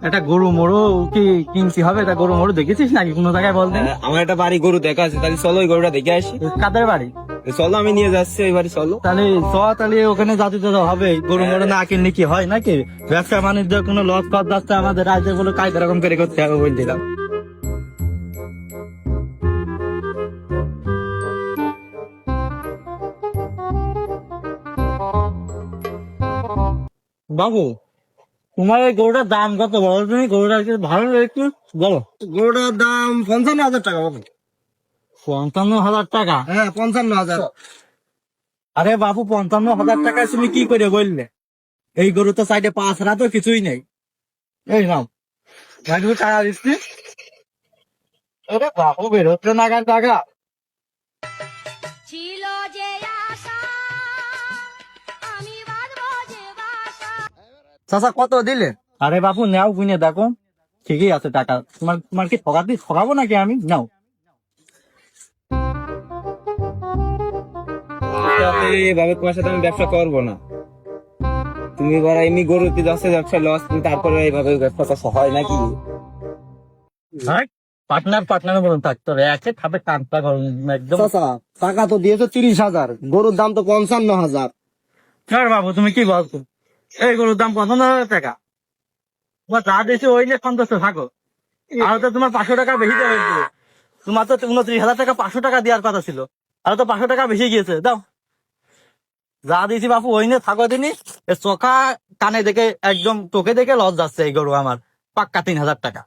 একটা গরু মোড়ো কি কিনছি হবে? এটা গরু মোড়ো দেখেছিস নাকি কোনো জায়গায় বল দিন? আমার একটা বাড়ি গরু দেখা আছে, তাহলে চলো ওই গরুটা দেখে আসি। কাদের বাড়ি? চলো আমি নিয়ে যাচ্ছি ওই বাড়ি, চলো। তাহলে তাহলে ওখানে যাতে তো হবে, গরু মোড়ো না কিনলে কি হয় নাকি? ব্যবসা বাণিজ্যের কোনো লস কর যাচ্ছে আমাদের রাজ্যে, বলে কাজ এরকম করে করতে হবে বলে দিলাম। বাবু, তোমার এই গরুটার দাম কত বলো তুমি? গরুটা কি ভালো একটু বলো। গরুটার দাম 55,000 টাকা বাবু। 55,000 টাকা? হ্যাঁ, 55,000। আরে বাবু, 55,000 টাকায় তুমি কি করে বললে? এই গরু তো সাইডে পাঁচ হারা তো কিছুই নেই। এই নাও, একটু টাকা দিচ্ছি। আরে বাবু, বেরোচ্ছে না কেন টাকা? ছিল যে আশা আমি বাঁধবো যে বাসা। চাচা কত দিলে? আরে বাবু, নাও, গুনে দেখো, ঠিকই আছে টাকা। তোমার তোমার কি ঠকাবো নাকি আমি? নাও। এভাবে তোমার সাথে আমি ব্যবসা করবো না। তুমি এবার এমনি গরুতে যাচ্ছে ব্যবসা লস, তারপরে এইভাবে ব্যবসা করা হয় নাকি? পার্টনার পার্টনার বলুন থাকতো, একে খাবে কানটা গরম একদম। চাচা টাকা তো দিয়েছো 30,000, গরুর দাম তো 55,000। স্যার বাবু, তুমি কি বলছো? এই গরুর দাম 55,000 টাকা? তোমার যা দিয়েছে ওই নিয়ে সন্তুষ্ট থাকো। আর তো তোমার 500 টাকা বেশি দেওয়া হয়েছিল। তোমার তো 29,000 টাকা 500 টাকা দেওয়ার কথা ছিল, আর তো 500 টাকা বেশি গিয়েছে। দাও, যা দিয়েছি বাপু ওই নিয়ে থাকো দিনই। চোখা কানে দেখে একদম, তোকে দেখে লস যাচ্ছে এই গরু আমার। পাক্কা 3,000 টাকা।